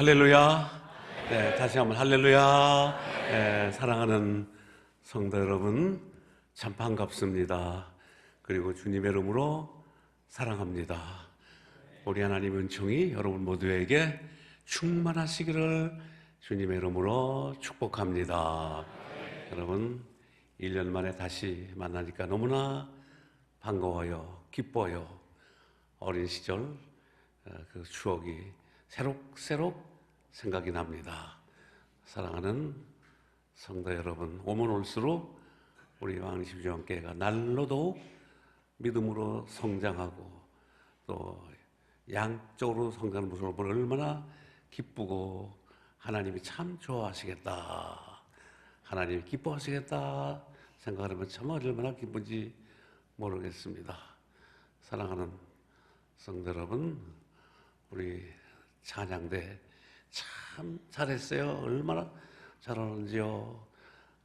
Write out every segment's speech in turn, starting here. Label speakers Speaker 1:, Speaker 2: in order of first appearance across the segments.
Speaker 1: 할렐루야. 네, 다시 한번 할렐루야. 네, 사랑하는 성도 여러분, 참 반갑습니다. 그리고 주님의 이름으로 사랑합니다. 우리 하나님 은총이 여러분 모두에게 충만하시기를 주님의 이름으로 축복합니다. 여러분, 1년 만에 다시 만나니까 너무나 반가워요. 기뻐요. 어린 시절 그 추억이 새록새록 생각이 납니다. 사랑하는 성도 여러분, 오면 올수록 우리 왕십주교회가 날로 더욱 믿음으로 성장하고 또 양쪽으로 성장하는 모습을 보면 얼마나 기쁘고 하나님이 참 좋아하시겠다, 하나님이 기뻐하시겠다 생각하면 참 얼마나 기쁜지 모르겠습니다. 사랑하는 성도 여러분, 우리 찬양대 참 잘했어요. 얼마나 잘하는지요.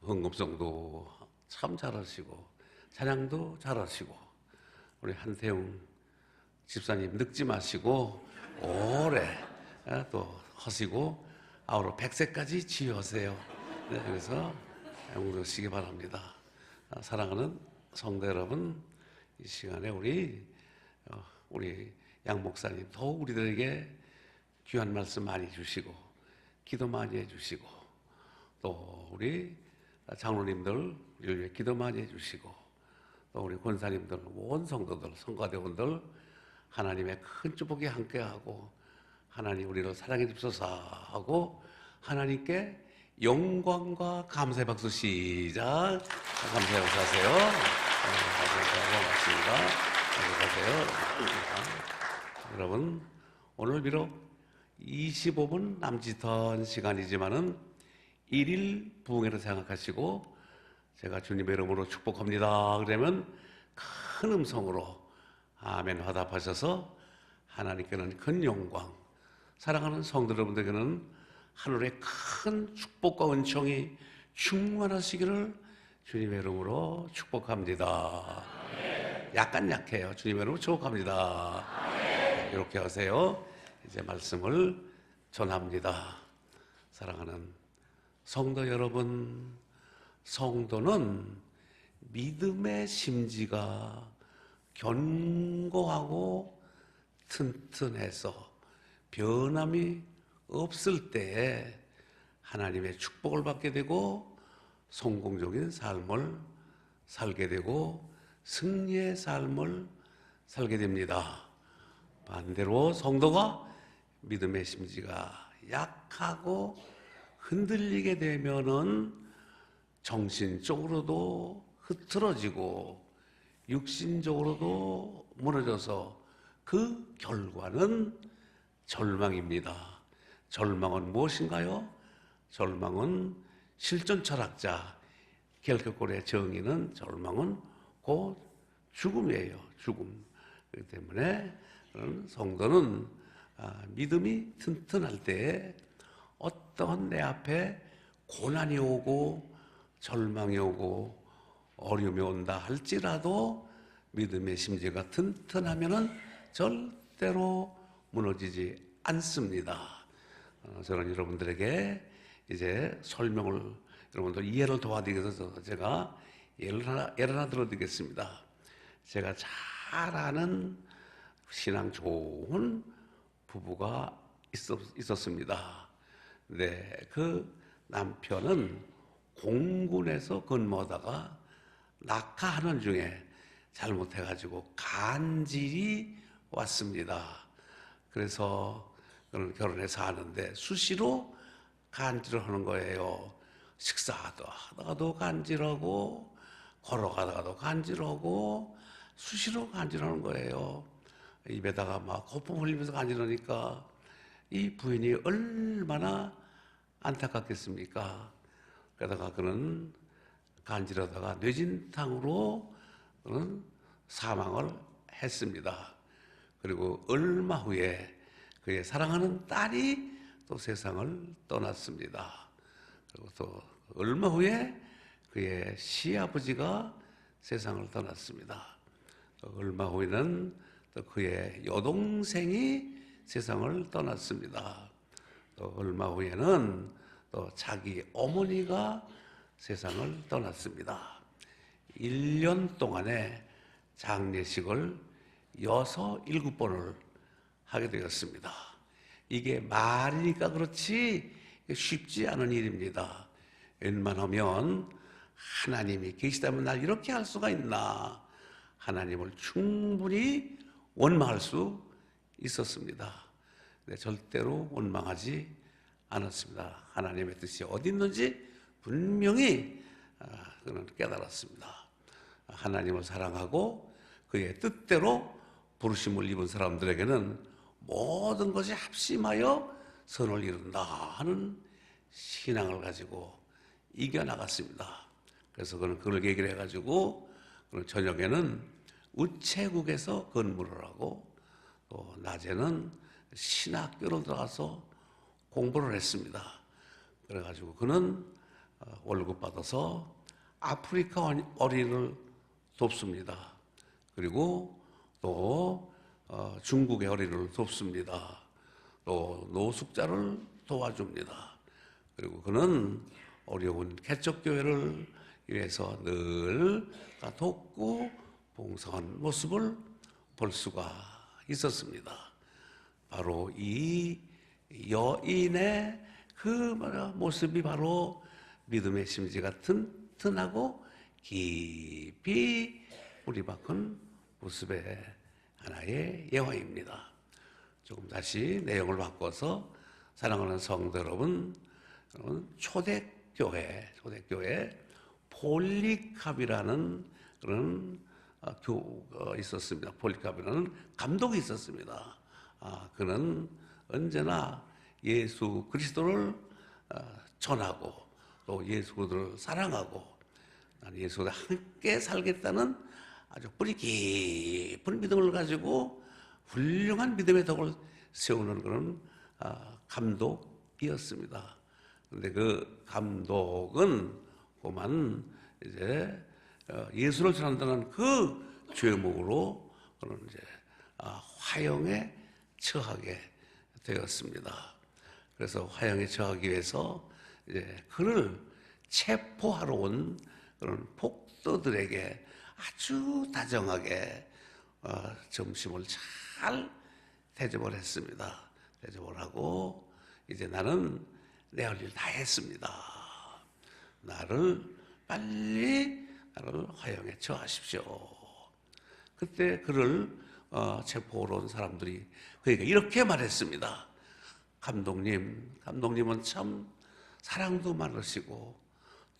Speaker 1: 헌금성도 참 잘하시고 찬양도 잘하시고, 우리 한태웅 집사님 늙지 마시고 오래 또 하시고 아우로 100세까지 지휘하세요. 네, 그래서 영도시기 바랍니다. 사랑하는 성도 여러분, 이 시간에 우리 양 목사님 더욱 우리들에게 귀한 말씀 많이 주시고 기도 많이 해주시고, 또 우리 장로님들 우리를 위해 기도 많이 해주시고, 또 우리 권사님들, 온 성도들, 성가대원들 하나님의 큰 축복이 함께하고 하나님 우리를 사랑해 주소서 하고 하나님께 영광과 감사의 박수 시작. 감사의 박수 하세요. 고맙습니다. 여러분, 오늘 비록 25분 남짓한 시간이지만은 1일 부흥회로 생각하시고 제가 주님의 이름으로 축복합니다 그러면 큰 음성으로 아멘 화답하셔서 하나님께는 큰 영광, 사랑하는 성도 여러분들에게는 하늘의 큰 축복과 은총이 충만하시기를 주님의 이름으로 축복합니다. 약간 약해요. 주님의 이름으로 축복합니다. 이렇게 하세요. 이제 말씀을 전합니다. 사랑하는 성도 여러분, 성도는 믿음의 심지가 견고하고 튼튼해서 변함이 없을 때에 하나님의 축복을 받게 되고 성공적인 삶을 살게 되고 승리의 삶을 살게 됩니다. 반대로 성도가 믿음의 심지가 약하고 흔들리게 되면은 정신적으로도 흐트러지고 육신적으로도 무너져서 그 결과는 절망입니다. 절망은 무엇인가요? 절망은 실존 철학자 겔케골의 정의는 절망은 곧 죽음이에요. 죽음. 그렇기 때문에 성도는 믿음이 튼튼할 때 어떠한 내 앞에 고난이 오고 절망이 오고 어려움이 온다 할지라도 믿음의 심지가 튼튼하면은 절대로 무너지지 않습니다. 저는 여러분들에게 이제 설명을, 여러분들 이해를 도와드리기 위해서 제가 예를 하나 들어드리겠습니다. 제가 잘 아는 신앙 좋은 부부가 있었습니다. 네, 그 남편은 공군에서 근무하다가 낙하하는 중에 잘못해가지고 간질이 왔습니다. 그래서 그는 결혼해서 하는데 수시로 간질을 하는 거예요. 식사하다가도 간질하고 걸어가다가도 간질하고 수시로 간질하는 거예요. 입에다가 막 거품 흘리면서 간질하니까 이 부인이 얼마나 안타깝겠습니까? 그러다가 그는 간질하다가 뇌진탕으로 그는 사망을 했습니다. 그리고 얼마 후에 그의 사랑하는 딸이 또 세상을 떠났습니다. 그리고 또 얼마 후에 그의 시아버지가 세상을 떠났습니다. 또 얼마 후에는 또 그의 여동생이 세상을 떠났습니다. 또 얼마 후에는 또 자기 어머니가 세상을 떠났습니다. 1년 동안에 장례식을 6, 7번을 하게 되었습니다. 이게 말이니까 그렇지 쉽지 않은 일입니다. 웬만하면 하나님이 계시다면 날 이렇게 할 수가 있나, 하나님을 충분히 원망할 수 있었습니다. 근데 절대로 원망하지 않았습니다. 하나님의 뜻이 어디 있는지 분명히 그는 깨달았습니다. 하나님을 사랑하고 그의 뜻대로 부르심을 입은 사람들에게는 모든 것이 합심하여 선을 이룬다 하는 신앙을 가지고 이겨나갔습니다. 그래서 그는 그걸 얘기를 해가지고 저녁에는 우체국에서 근무를 하고 또 낮에는 신학교로 들어가서 공부를 했습니다. 그래가지고 그는 월급 받아서 아프리카 어린이를 돕습니다. 그리고 또 중국의 어린이를 돕습니다. 또 노숙자를 도와줍니다. 그리고 그는 어려운 개척교회를 위해서 늘 돕고 봉사한 모습을 볼 수가 있었습니다. 바로 이 여인의 그 모습이 바로 믿음의 심지가 튼튼하고 깊이 뿌리박은 모습의 하나의 예화입니다. 조금 다시 내용을 바꿔서 사랑하는 성도 여러분, 초대교회 폴리캅이라는 그런 교우가 있었습니다. 폴리캅이라는 감독이 있었습니다. 그는 언제나 예수 그리스도를 전하고 또 예수 그리스도를 사랑하고 나는 예수와 함께 살겠다는 아주 뿌리 깊은 믿음을 가지고 훌륭한 믿음의 덕을 세우는 그런 감독이었습니다. 그런데 그 감독은 그만 이제 예수를 전한다는 그 죄목으로 그는 이제 화형에 처하게 되었습니다. 그래서 화형에 처하기 위해서 이제 그를 체포하러 온 그런 폭도들에게 아주 다정하게 점심을 잘 대접을 했습니다. 대접을 하고 이제 나는 내 할 일 다 했습니다. 빨리 나를 화형에 처하십시오. 그때 그를 체포하러 온 사람들이 그에게 이렇게 말했습니다. 감독님은 참 사랑도 많으시고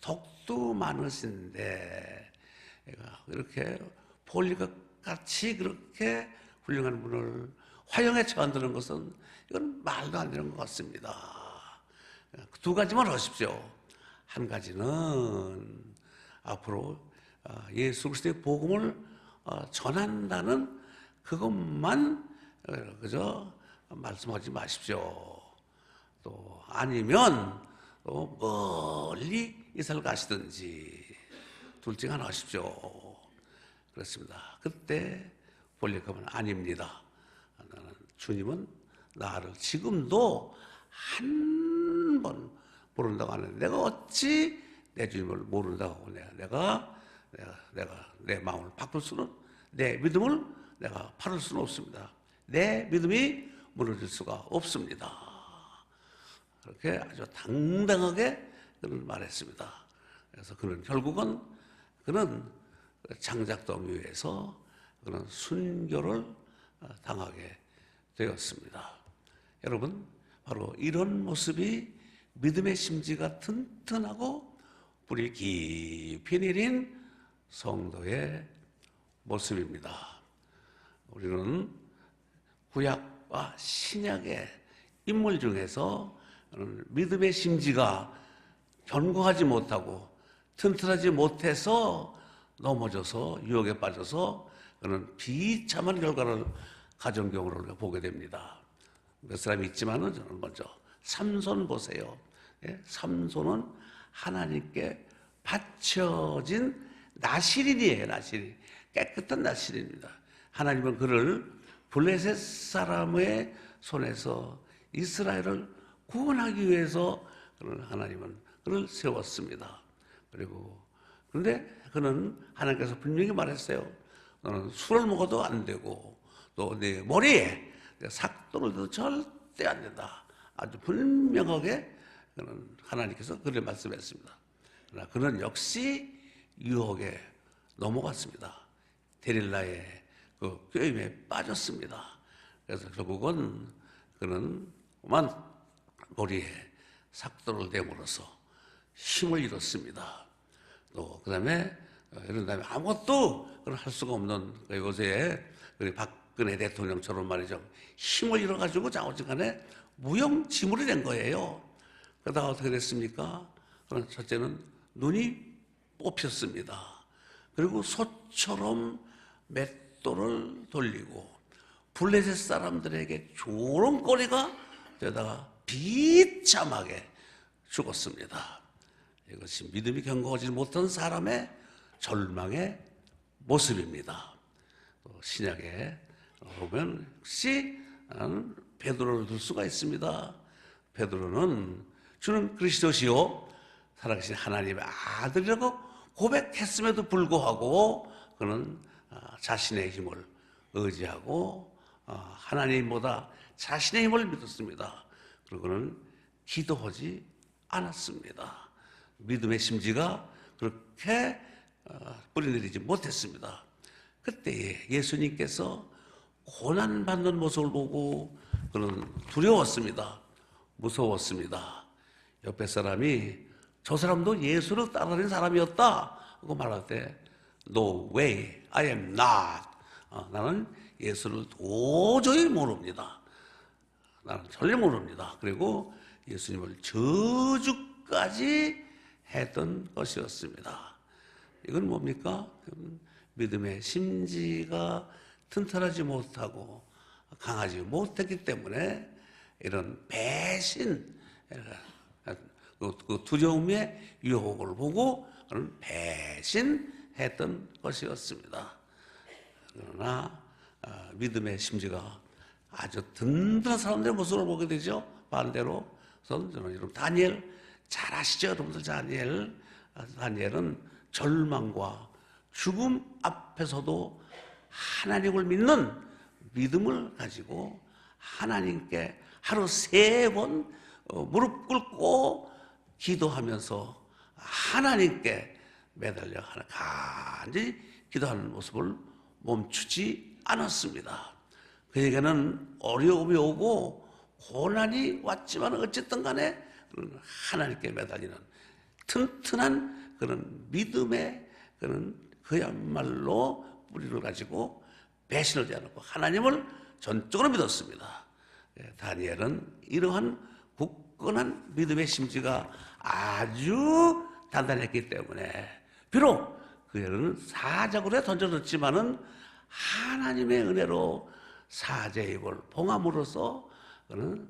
Speaker 1: 덕도 많으신데 이렇게 폴리캅 같이 그렇게 훌륭한 분을 화형에 처한다는 것은 이건 말도 안 되는 것 같습니다. 두 가지만 하십시오. 한 가지는 앞으로 예수 그리스도의 복음을 전한다는 그것만 그저 말씀하지 마십시오. 또 아니면 또 멀리 이사를 가시든지 둘 중 하나 하십시오. 그렇습니다. 그때 폴리캅은 아닙니다. 주님은 나를 지금도 한 번 모른다고 하는데 내가 어찌 내 주님을 모른다고 하고 내가 내 마음을 바꿀 수는, 내 믿음을 내가 팔을 수는 없습니다. 내 믿음이 무너질 수가 없습니다. 그렇게 아주 당당하게 그는 말했습니다. 그래서 그는 결국은 장작더미 위에서 그는 순교를 당하게 되었습니다. 여러분, 바로 이런 모습이 믿음의 심지가 튼튼하고 뿌리 깊이 내린 성도의 모습입니다. 우리는 구약과 신약의 인물 중에서 믿음의 심지가 견고하지 못하고 튼튼하지 못해서 넘어져서 유혹에 빠져서 그는 비참한 결과를 가진 경우를 보게 됩니다. 몇 사람이 있지만은 저는 먼저 삼손 보세요. 삼손은 하나님께 바쳐진 나실인이에요. 나실인. 깨끗한 나실인입니다. 하나님은 그를 블레셋 사람의 손에서 이스라엘을 구원하기 위해서 그는 하나님은 그를 세웠습니다. 그런데 그는 하나님께서 분명히 말했어요. 너는 술을 먹어도 안 되고 또 네 머리에 삭도를 넣어도 절대 안 된다. 아주 분명하게 그는 하나님께서 그를 말씀했습니다. 그러나 그는 역시 유혹에 넘어갔습니다. 데릴라의 그 꾀임에 빠졌습니다. 그래서 결국은 그는 머리에 삭도를 댐으로써 힘을 잃었습니다. 또 그다음에 이런 다음에 아무것도 할 수가 없는 요새 박근혜 대통령처럼 말이죠. 힘을 잃어가지고 좌우지간에 무용지물이 된 거예요. 그러다가 어떻게 됐습니까? 첫째는 눈이 뽑혔습니다. 그리고 소처럼 맷돌을 돌리고 블레셋 사람들에게 조롱거리가 되다가 비참하게 죽었습니다. 이것이 믿음이 견고하지 못한 사람의 절망의 모습입니다. 신약에 보면 역시 베드로를 들 수가 있습니다. 베드로는 주는 그리스도시요 살아계신 하나님의 아들이라고 고백했음에도 불구하고 그는 자신의 힘을 의지하고 하나님보다 자신의 힘을 믿었습니다. 그리고 그는 기도하지 않았습니다. 믿음의 심지가 그렇게 뿌리내리지 못했습니다. 그때 예수님께서 고난받는 모습을 보고 그는 두려웠습니다. 무서웠습니다. 옆에 사람이 저 사람도 예수를 따르는 사람이었다 하고 말할 때 No way, I am not. 나는 예수를 도저히 모릅니다. 나는 전혀 모릅니다. 그리고 예수님을 저주까지 했던 것이었습니다. 이건 뭡니까? 믿음의 심지가 튼튼하지 못하고 강하지 못했기 때문에 이런 배신, 그 두려움의 유혹을 보고 그는 배신했던 것이었습니다. 그러나 믿음의 심지가 아주 든든한 사람들의 모습을 보게 되죠. 반대로 저는 여러분 다니엘 잘 아시죠? 여러분들 다니엘은 절망과 죽음 앞에서도 하나님을 믿는 믿음을 가지고 하나님께 하루 3번 무릎 꿇고 기도하면서 하나님께 매달려 간절히 기도하는 모습을 멈추지 않았습니다. 그에게는 어려움이 오고 고난이 왔지만 어쨌든 간에 하나님께 매달리는 튼튼한 그런 믿음의 그야말로 뿌리를 가지고 배신하지 않았고 하나님을 전적으로 믿었습니다. 다니엘은 이러한 굳건한 믿음의 심지가 아주 단단했기 때문에 비록 그는 사자굴에 던져졌지만은 하나님의 은혜로 사자의 입을 봉함으로써 그는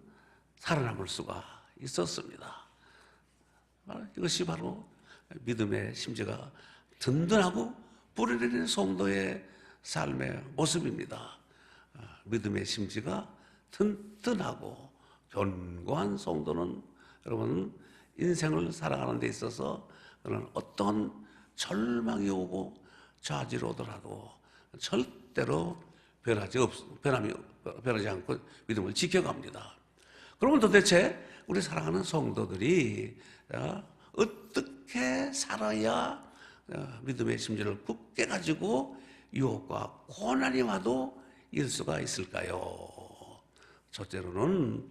Speaker 1: 살아남을 수가 있었습니다. 이것이 바로 믿음의 심지가 든든하고 뿌리내리는 성도의 삶의 모습입니다. 믿음의 심지가 튼튼하고 견고한 성도는 여러분 인생을 살아가는 데 있어서 그런 어떤 절망이 오고 좌절이 오더라도 절대로 변하지 않고 믿음을 지켜갑니다. 그러면 도대체 우리 사랑하는 성도들이 어떻게 살아야 믿음의 심지를 굳게 가지고 유혹과 고난이 와도 이길 수가 있을까요? 첫째로는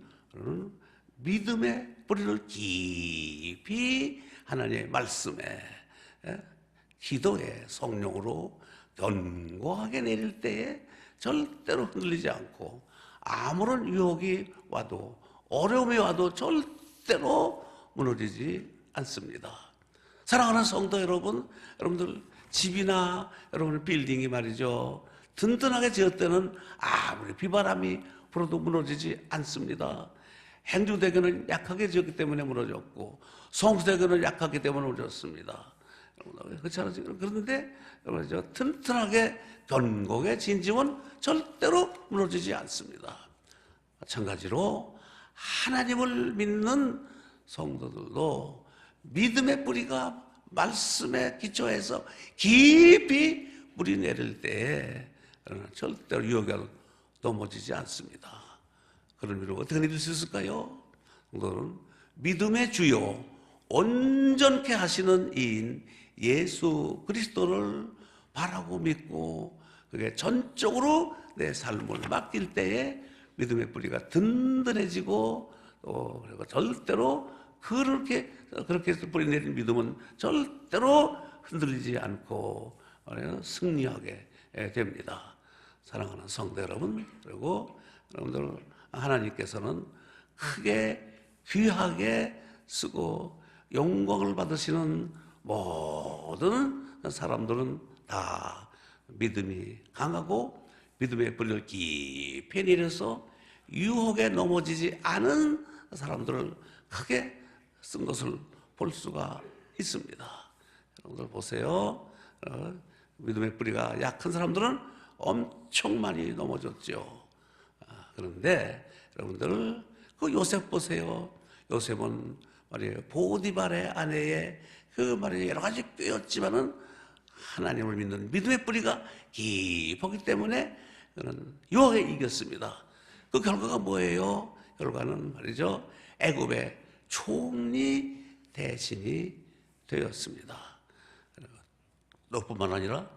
Speaker 1: 믿음의 뿌리를 깊이 하나님의 말씀에 기도에 성령으로 견고하게 내릴 때에 절대로 흔들리지 않고 아무런 유혹이 와도 어려움이 와도 절대로 무너지지 않습니다. 사랑하는 성도 여러분, 여러분들 집이나 여러분의 빌딩이 말이죠. 든든하게 지었을 때는 아무리 비바람이 불어도 무너지지 않습니다. 행주대교는 약하게 지었기 때문에 무너졌고 성수대교는 약하기 때문에 무너졌습니다. 그렇지 않습니까? 그런데 튼튼하게 견고하게 지은 집은 절대로 무너지지 않습니다. 마찬가지로 하나님을 믿는 성도들도 믿음의 뿌리가 말씀에 기초해서 깊이 뿌리 내릴 때에 절대로 유혹에 넘어지지 않습니다. 그런 의미로 어떻게 믿을 수 있을까요? 성도는 믿음의 주요 온전케 하시는 이인 예수 그리스도를 바라고 믿고 그게 전적으로 내 삶을 맡길 때에 믿음의 뿌리가 든든해지고 또 그리고 절대로 그렇게 해서 뿌리 내린 믿음은 절대로 흔들리지 않고 승리하게 됩니다. 사랑하는 성도 여러분, 그리고 여러분들 하나님께서는 크게 귀하게 쓰고 영광을 받으시는 모든 사람들은 다 믿음이 강하고 믿음의 뿌리를 깊이 내려서 유혹에 넘어지지 않은 사람들을 크게 쓴 것을 볼 수가 있습니다. 여러분들 보세요. 믿음의 뿌리가 약한 사람들은 엄청 많이 넘어졌죠. 그런데 여러분들 그 요셉 보세요. 요셉은 말이에요. 보디발의 아내의 그 말이에요. 여러 가지 꾀였지만은 하나님을 믿는 믿음의 뿌리가 깊었기 때문에 그는 유혹에 이겼습니다. 그 결과가 뭐예요? 결과는 말이죠. 애굽의 총리 대신이 되었습니다. 너뿐만 아니라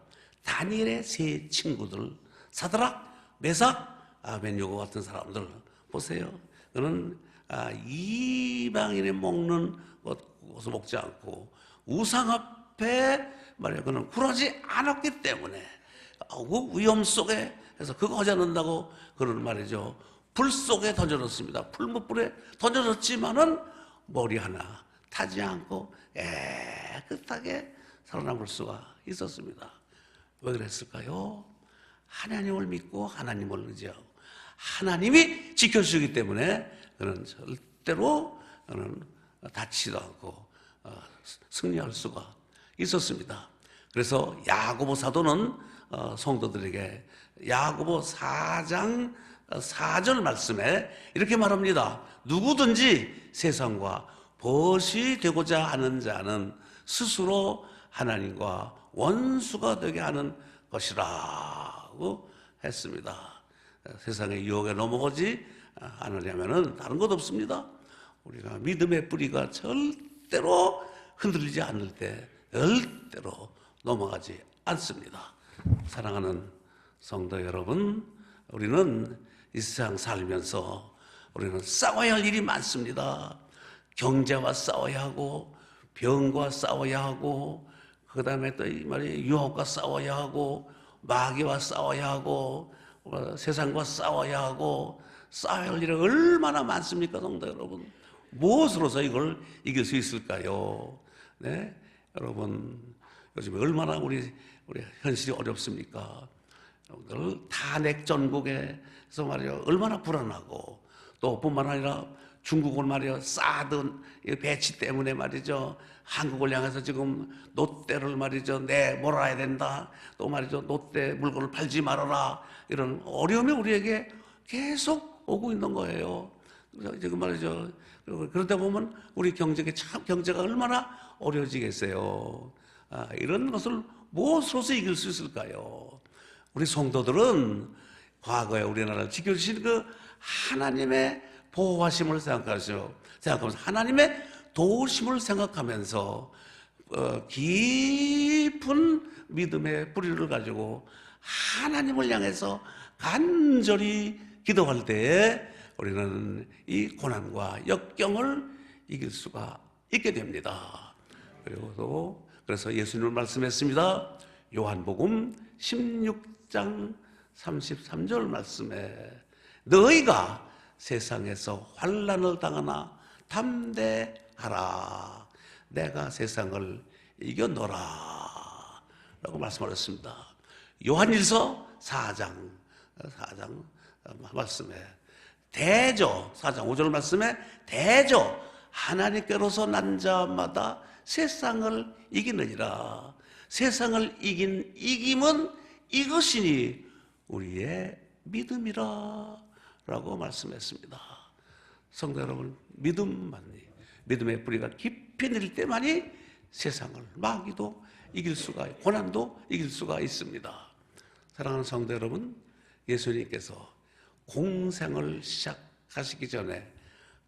Speaker 1: 다니엘의 세 친구들 사드락, 메삭, 아벤노고 같은 사람들 보세요. 그는 이방인이 먹는 것을 먹지 않고 우상 앞에 말이야 그는 굴하지 않았기 때문에 그 위험 속에 해서 그거 하지 않는다고 그는 말이죠. 불 속에 던져졌습니다. 풀무불에 던져졌지만은 머리 하나 타지 않고 깨끗하게 살아남을 수가 있었습니다. 왜 그랬을까요? 하나님을 믿고 하나님을 의지하고 하나님이 지켜주시기 때문에 그는 절대로 그는 다치지도 않고 승리할 수가 있었습니다. 그래서 야고보 사도는 성도들에게 야고보 4장 4절 말씀에 이렇게 말합니다. 누구든지 세상과 벗이 되고자 하는 자는 스스로 하나님과 원수가 되게 하는 것이라고 했습니다. 세상의 유혹에 넘어가지 않으려면 다른 것 없습니다. 우리가 믿음의 뿌리가 절대로 흔들리지 않을 때 절대로 넘어가지 않습니다. 사랑하는 성도 여러분, 우리는 이 세상 살면서 우리는 싸워야 할 일이 많습니다. 경제와 싸워야 하고 병과 싸워야 하고 그 다음에 또 이 말이 유혹과 싸워야 하고 마귀와 싸워야 하고 세상과 싸워야 하고 싸워야 할 일이 얼마나 많습니까, 성도 여러분? 무엇으로서 이걸 이길 수 있을까요? 네, 여러분 요즘에 얼마나 우리 현실이 어렵습니까? 여러분들 탄핵 전국에서 말이요 얼마나 불안하고 또 뿐만 아니라 중국은 말이요 사드 배치 때문에 말이죠 한국을 향해서 지금 롯데를 말이죠 내몰아야 된다 또 말이죠 롯데 물건을 팔지 말아라 이런 어려움이 우리에게 계속 오고 있는 거예요. 그래서 지금 말이죠 그러다 보면 우리 경제가 얼마나 어려워지겠어요. 이런 것을 무엇으로서 이길 수 있을까요? 우리 성도들은 과거에 우리나라를 지켜주신 그 하나님의 보호하심을 생각하면서 하나님의 도우심을 생각하면서 깊은 믿음의 뿌리를 가지고 하나님을 향해서 간절히 기도할 때에 우리는 이 고난과 역경을 이길 수가 있게 됩니다. 그래서 예수님은 말씀했습니다. 요한복음 16장 33절 말씀에 너희가 세상에서 환난을 당하나 담대하라 내가 세상을 이겨노라 라고 말씀하셨습니다. 요한일서 4장 말씀에 대저 4장 5절 말씀에 대저 하나님께로서 난 자마다 세상을 이기느니라. 세상을 이긴 이김은 이것이니 우리의 믿음이라 라고 말씀했습니다. 성도 여러분, 믿음의 뿌리가 깊이 내릴 때만이 세상을, 마귀도 이길 수가, 고난도 이길 수가 있습니다. 사랑하는 성도 여러분, 예수님께서 공생을 시작하시기 전에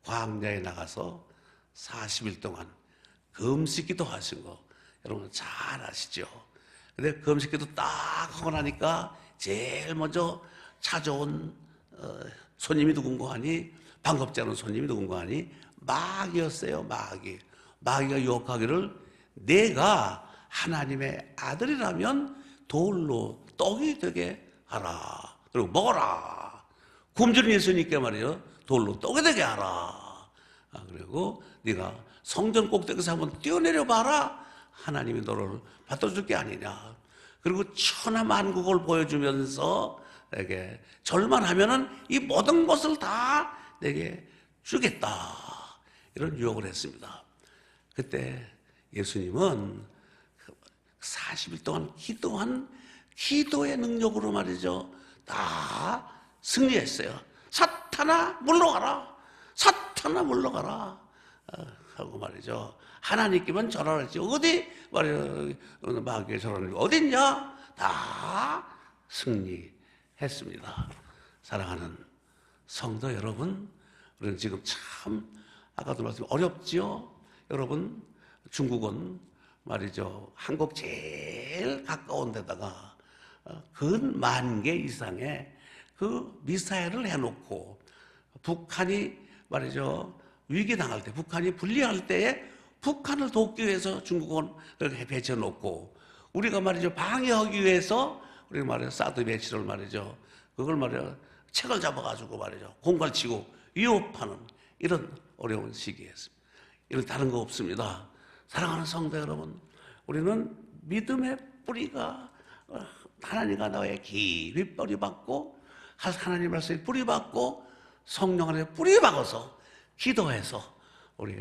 Speaker 1: 광야에 나가서 40일 동안 금식기도 하신 거 여러분 잘 아시죠? 근데 금식기도 딱 하고 나니까 제일 먼저 찾아온 손님이 누군가 하니, 반갑지 않은 손님이 누군가 하니 마귀였어요. 마귀가 유혹하기를, 내가 하나님의 아들이라면 돌로 떡이 되게 하라, 그리고 먹어라. 굶주린 예수님께 말이요, 돌로 떡이 되게 하라. 그리고 네가 성전 꼭대기에서 한번 뛰어내려 봐라, 하나님이 너를 받아줄 게 아니냐. 그리고 천하만국을 보여주면서 내게 절만 하면은 이 모든 것을 다 내게 주겠다, 이런 유혹을 했습니다. 그때 예수님은 40일 동안 기도한 기도의 능력으로 말이죠, 다 승리했어요. 사탄아 물러가라, 사탄아 물러가라 하고 말이죠, 하나님께만 절하랬지 어디 말이죠, 마귀의 절하는 게 어딨냐, 다 승리했습니다. 사랑하는 성도 여러분, 우리는 지금 참 아까도 말씀 어렵지요. 여러분, 중국은 말이죠, 한국 제일 가까운 데다가 근 10,000개 이상의 그 미사일을 해놓고, 북한이 말이죠, 위기 당할 때, 북한이 불리할 때에 북한을 돕기 위해서 중국은 그렇게 배치해 놓고, 우리가 말이죠 방해하기 위해서 우리 말이죠 사드 배치를 말이죠, 그걸 말이죠 책을 잡아가지고 말이죠 공갈치고 위협하는 이런 어려운 시기였습니다. 이런 다른 거 없습니다. 사랑하는 성도 여러분, 우리는 믿음의 뿌리가, 하나님과 너의 깊이 뿌리 받고, 하나님 말씀에 뿌리 받고, 성령 안에 뿌리 박아서 기도해서 우리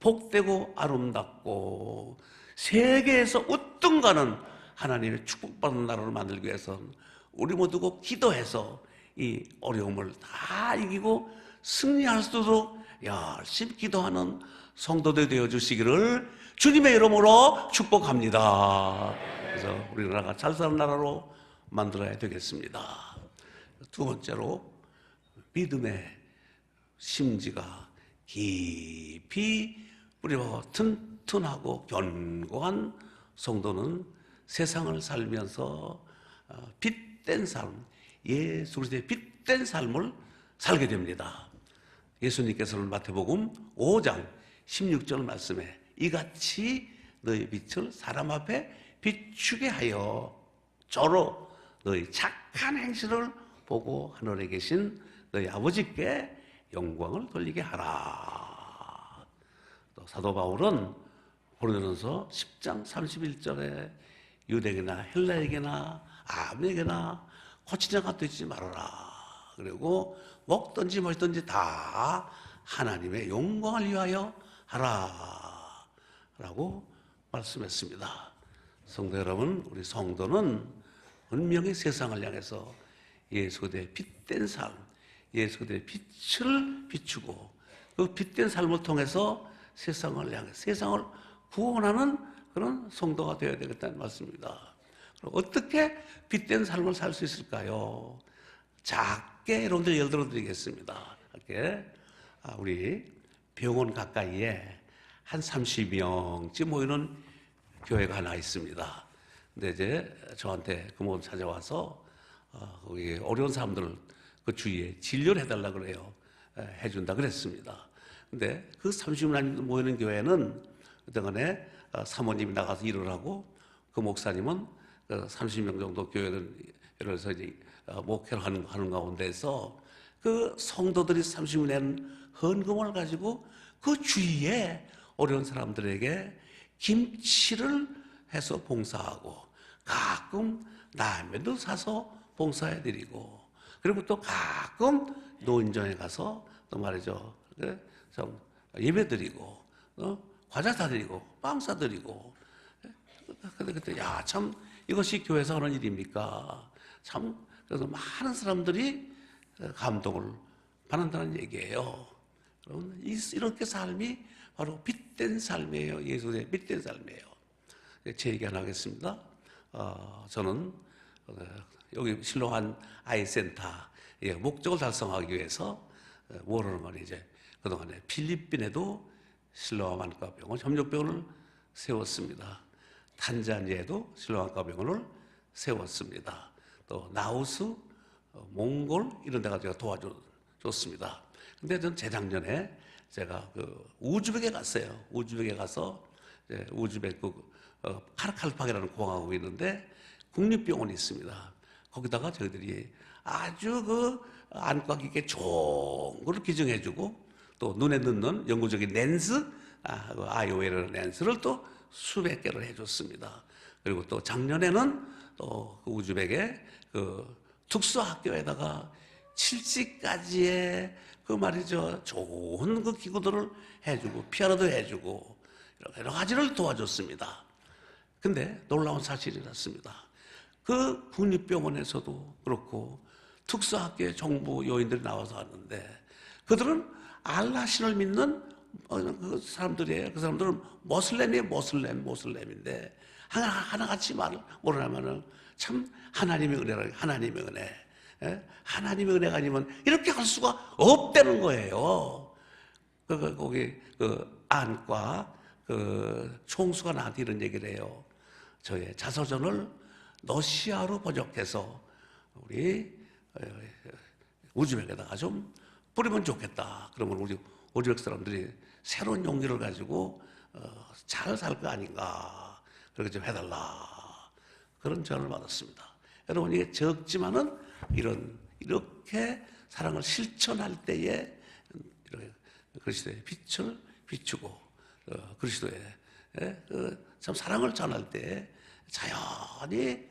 Speaker 1: 복되고 아름답고 세계에서 우뚱가는 하나님의 축복받는 나라를 만들기 위해서는 우리 모두가 기도해서 이 어려움을 다 이기고 승리할 수 있도록 열심히 기도하는 성도들 되어주시기를 주님의 이름으로 축복합니다. 그래서 우리나라가 잘 사는 나라로 만들어야 되겠습니다. 두 번째로, 믿음의 심지가 깊이 뿌리박아 튼튼하고 견고한 성도는 세상을 살면서 빛된 삶, 예수 그리스도의 빛된 삶을 살게 됩니다. 예수님께서는 마태복음 5장 16절 말씀에 이같이 너희 빛을 사람 앞에 비추게 하여 저로 너희 착한 행실을 보고 하늘에 계신 너희 아버지께 영광을 돌리게 하라. 또 사도 바울은 고린도전서 10장 31절에 유대에게나 헬라에게나 아무에게나 코치장가 되지 말아라. 그리고 먹든지 마시든지 다 하나님의 영광을 위하여 하라 라고 말씀했습니다. 성도 여러분, 우리 성도는 분명히 세상을 향해서 예수 그리스도의 빛된 삶, 예수 그리스도의 빛을 비추고 그 빛된 삶을 통해서 세상을 향해 세상을 구원하는 그런 성도가 되어야 되겠다는 말씀입니다. 그럼 어떻게 빛된 삶을 살 수 있을까요? 작게 여러분들 예를 들어 드리겠습니다. 우리 병원 가까이에 한 30명쯤 모이는 교회가 하나 있습니다. 근데 이제 저한테 금방 찾아와서 거기 어려운 사람들 그 주위에 진료를 해달라 그래요. 해준다 그랬습니다. 근데 그 30명 모이는 교회는 그동안에 사모님이 나가서 일을 하고, 그 목사님은 30명 정도 교회를 이래서 이제 목회를 하는 가운데서 그 성도들이 30명 낸 헌금을 가지고 그 주위에 어려운 사람들에게 김치를 해서 봉사하고, 가끔 라면도 사서 봉사해드리고, 그리고 또 가끔 노인정에 가서 또 말이죠, 좀 예배드리고, 과자 사드리고, 빵 사드리고. 근데 그때 참 이것이 교회에서 하는 일입니까? 그래서 많은 사람들이 감동을 받는다는 얘기예요. 여러분, 이렇게 삶이 바로 빛된 삶이에요. 예수의 빛된 삶이에요. 제 얘기 하나 하겠습니다. 저는 여기 실로한 아이센터 목적을 달성하기 위해서 뭐라는 말이죠. 그동안에 필리핀에도 실로암 안과병원, 협력병원을 세웠습니다. 탄자니아에도 실로암 안과병원을 세웠습니다. 또 라오스, 몽골 이런 데가 제가 도와줬습니다. 근데 저는 재작년에 제가 우즈벡에 갔어요. 우즈벡에 가서 우즈벡 카라칼팍이라는 공화국이 있는데 국립병원이 있습니다. 거기다가 저희들이 아주 안과 기계 좋은 걸 기증해주고 또 눈에 넣는 영구적인 렌즈, IOL이라는 렌즈를 또 수백 개를 해줬습니다. 그리고 또 작년에는 또 우즈벡의 특수학교에다가 7시까지의 말이죠. 좋은 기구들을 해주고, 피아노도 해주고, 여러 가지를 도와줬습니다. 근데 놀라운 사실이 났습니다. 그 국립병원에서도 그렇고, 특수학교의 정부 요인들이 나와서 왔는데, 그들은 알라신을 믿는 그 사람들이에요. 그 사람들은 모슬렘인데, 하나같이 말을 뭐라냐면은 참 하나님의 은혜라, 하나님의 은혜. 하나님의 은혜가 아니면 이렇게 할 수가 없다는 거예요. 거기 안과 총수가 나한테 이런 얘기를 해요. 저의 자서전을 러시아로 번역해서 우리 우즈벡에다가 좀 뿌리면 좋겠다. 그러면 우리 우즈벡 사람들이 새로운 용기를 가지고 잘 살 거 아닌가. 그렇게 좀 해달라. 그런 전화를 받았습니다. 여러분, 이게 적지만은 이렇게 사랑을 실천할 때에 이렇게 그리스도의 빛을 비추고 그리스도의 참 사랑을 전할 때 자연히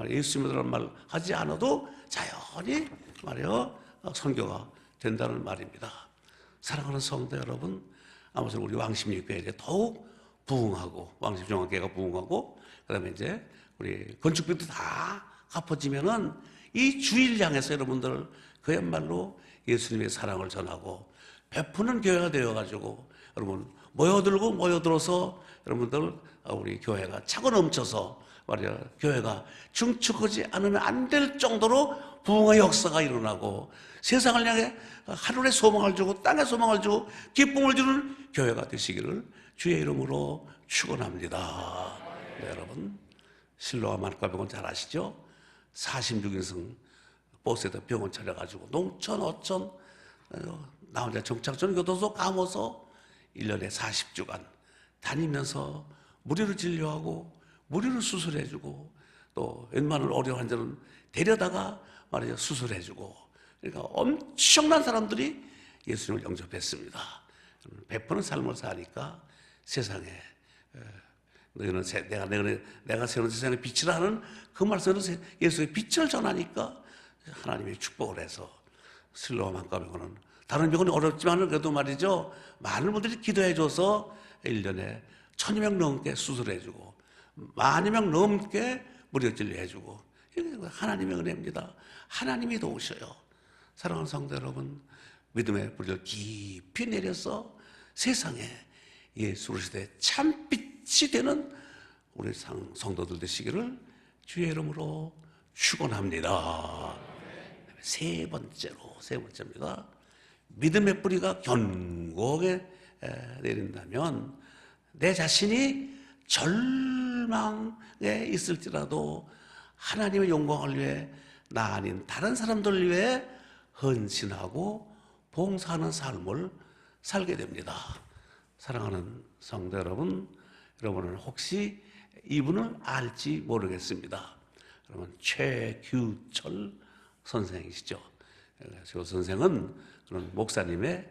Speaker 1: 예수님이라는 말 하지 않아도 자연히 말이요 선교가 된다는 말입니다. 사랑하는 성도 여러분, 아무쪼록 우리 왕십리교회에 더욱 부흥하고 왕십종합교회가 부흥하고 그다음에 이제 우리 건축비도 다 갚아지면은 이 주일 향해서 여러분들 그야말로 예수님의 사랑을 전하고 베푸는 교회가 되어가지고 여러분 모여들어서 여러분들 우리 교회가 차고 넘쳐서 말이야 교회가 중축하지 않으면 안 될 정도로 부흥의 역사가 일어나고 세상을 향해 하늘의 소망을 주고 땅의 소망을 주고 기쁨을 주는 교회가 되시기를 주의 이름으로 축원합니다. 네, 여러분 실로암 안과병원 잘 아시죠? 46인승 버스에다 병원 차려가지고 농촌, 어촌, 나 혼자 정착전 교도소 감호소 1년에 40주간 다니면서 무료로 진료하고 무료로 수술해주고 또 웬만한 어려운 환자는 데려다가 말이죠 수술해주고 그러니까 엄청난 사람들이 예수님을 영접했습니다. 베푸는 삶을 사니까 세상에 너희는 내가 세우는 세상의 빛이라 하는 그 말씀으로 예수의 빛을 전하니까 하나님이 축복을 해서 실로암 안과병원은 다른 병원이 어렵지만 그래도 말이죠 많은 분들이 기도해줘서 1년에 1000여 명 넘게 수술해주고 10,000여 명 넘게 무료 진료해주고 하나님의 은혜입니다. 하나님이 도우셔요. 사랑하는 성도 여러분, 믿음의 뿌리를 깊이 내려서 세상에 예수 시대의 참빛이 되는 우리 성도들 되시기를 주의 이름으로 축원합니다. 세 번째입니다. 믿음의 뿌리가 견고하게 내린다면 내 자신이 절망에 있을지라도 하나님의 영광을 위해 나 아닌 다른 사람들을 위해 헌신하고 봉사하는 삶을 살게 됩니다. 사랑하는 성도 여러분, 여러분은 혹시 이분을 알지 모르겠습니다. 여러분 최규철 선생이시죠. 저 선생은 그런 목사님의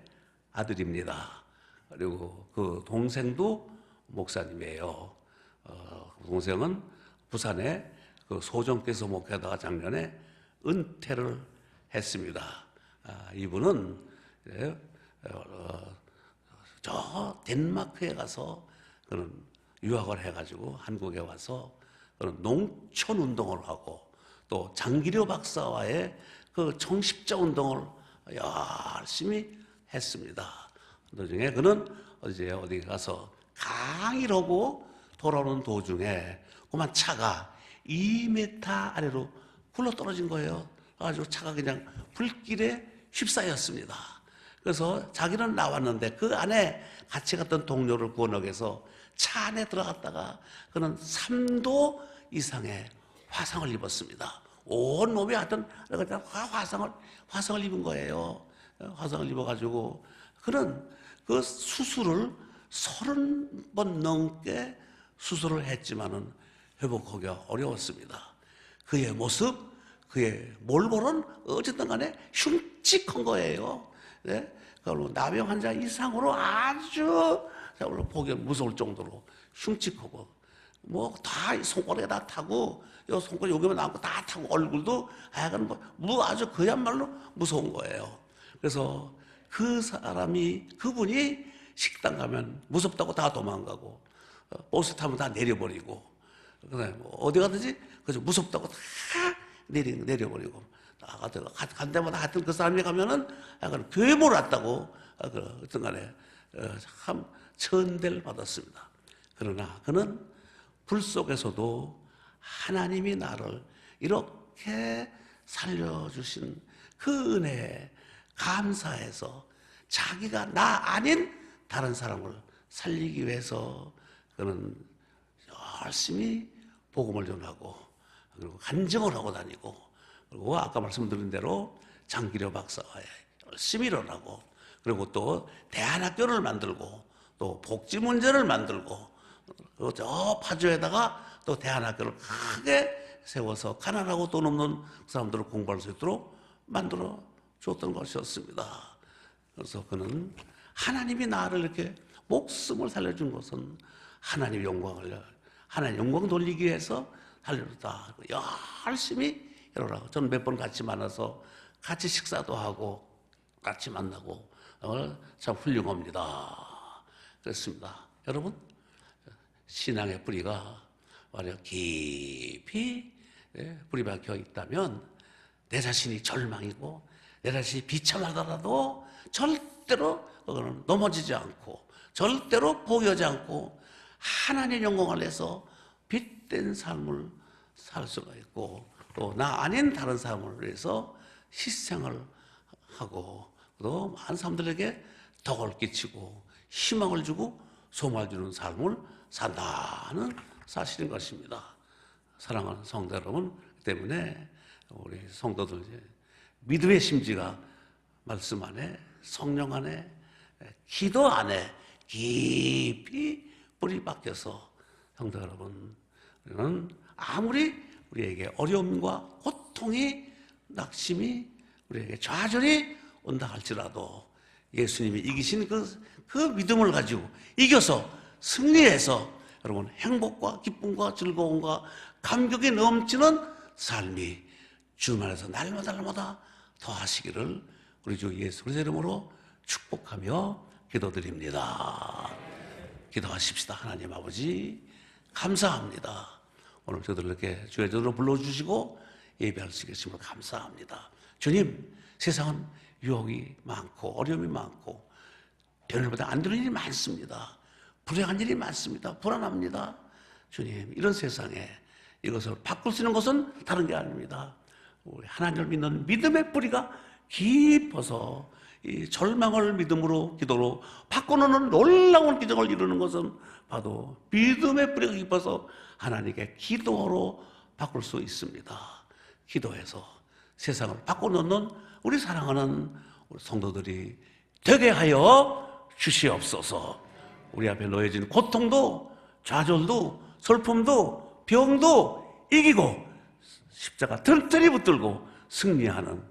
Speaker 1: 아들입니다. 그리고 그 동생도 목사님이에요. 그 동생은 부산에 그 소정께서 목회하다가 작년에 은퇴를 했습니다. 이분은 저 덴마크에 가서 그런 유학을 해가지고 한국에 와서 그런 농촌 운동을 하고 또 장기료 박사와의 그 정십자 운동을 열심히 했습니다. 도중에 그는 이제 어디 가서 강의를 하고 돌아오는 도중에 그만 차가 2m 아래로 굴러 떨어진 거예요. 아주 차가 그냥 불길에 휩싸였습니다. 그래서 자기는 나왔는데 그 안에 같이 갔던 동료를 구원하기 위해서 차 안에 들어갔다가 그는 3도 이상의 화상을 입었습니다. 온 몸에 하여튼 화상을 입은 거예요. 화상을 입어가지고 그는 그 수술을 30번 넘게 수술을 했지만은 회복하기가 어려웠습니다. 그의 모습, 그의 몰골은 어쨌든 간에 흉측한 거예요. 네? 그리고 나병 환자 이상으로 아주 보기 무서울 정도로 흉측하고 뭐 다 손가락에 다 타고 요 손가락 여기만 남고 다 타고 얼굴도 하여간 뭐 아주 그야말로 무서운 거예요. 그래서 그 사람이 그분이 식당 가면 무섭다고 다 도망가고 버스 타면 다 내려버리고 그다음에 뭐 어디 가든지 그래서 무섭다고 다 내려버리고 간 데마다 하여튼 그 사람이 가면은 약간 괴물 왔다고 어떤 간에 참 천대를 받았습니다. 그러나 그는 불 속에서도 하나님이 나를 이렇게 살려주신 그 은혜에 감사해서 자기가 나 아닌 다른 사람을 살리기 위해서 그는 열심히 복음을 전하고 그리고 간증을 하고 다니고 그리고 아까 말씀드린 대로 장기려 박사가 열심히 일어나고 그리고 또 대안학교를 만들고 또 복지 문제를 만들고 그리고 저 파주에다가 또 대안학교를 크게 세워서 가난하고 돈 없는 사람들을 공부할 수 있도록 만들어 줬던 것이었습니다. 그래서 그는 하나님이 나를 이렇게 목숨을 살려준 것은 하나님 영광 돌리기 위해서 살려줬다. 열심히 이러라고. 저는 몇 번 같이 만나서 같이 식사도 하고 같이 만나고 참 훌륭합니다. 그렇습니다. 여러분, 신앙의 뿌리가 만약 깊이 뿌리 박혀 있다면 내 자신이 절망이고 내 자신이 비참하더라도 절대로 그거는 넘어지지 않고 절대로 포기하지 않고 하나님의 영광을 내서 빛된 삶을 살 수가 있고 또 나 아닌 다른 사람을 위해서 희생을 하고 또 많은 사람들에게 덕을 끼치고 희망을 주고 소망을 주는 삶을 산다는 사실인 것입니다. 사랑하는 성도 여러분 때문에 우리 성도들 믿음의 심지가 말씀 안에 성령 안에 기도 안에 깊이 뿌리 박혀서 성도 여러분 우리는 아무리 우리에게 어려움과 고통이 낙심이 우리에게 좌절이 온다 할지라도 예수님이 이기신 그 믿음을 가지고 이겨서 승리해서 여러분 행복과 기쁨과 즐거움과 감격이 넘치는 삶이 주만에서 날마다 더하시기를 우리 주 예수 그리스도의 이름으로 축복하며 기도드립니다. 기도하십시다. 하나님 아버지 감사합니다. 오늘 저들 이렇게 주의 전으로 불러주시고 예배할 수 있겠음을 감사합니다. 주님, 세상은 유혹이 많고 어려움이 많고 되는보다 안 되는 일이 많습니다. 불행한 일이 많습니다. 불안합니다. 주님, 이런 세상에 이것을 바꿀 수 있는 것은 다른 게 아닙니다. 우리 하나님을 믿는 믿음의 뿌리가 깊어서 이 절망을 믿음으로 기도로 바꿔놓는 놀라운 기적을 이루는 것은 봐도 믿음의 뿌리가 깊어서 하나님께 기도로 바꿀 수 있습니다. 기도해서 세상을 바꿔놓는 우리 사랑하는 우리 성도들이 되게 하여 주시옵소서. 우리 앞에 놓여진 고통도 좌절도 슬픔도 병도 이기고 십자가 튼튼히 붙들고 승리하는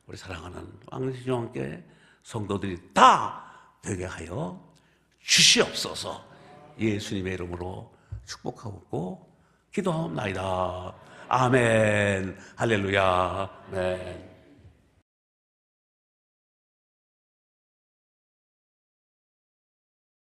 Speaker 1: 우리 사랑하는 왕신과 함께 성도들이 다 되게 하여 주시옵소서. 예수님의 이름으로 축복하고 기도하옵나이다. 아멘. 할렐루야. 네.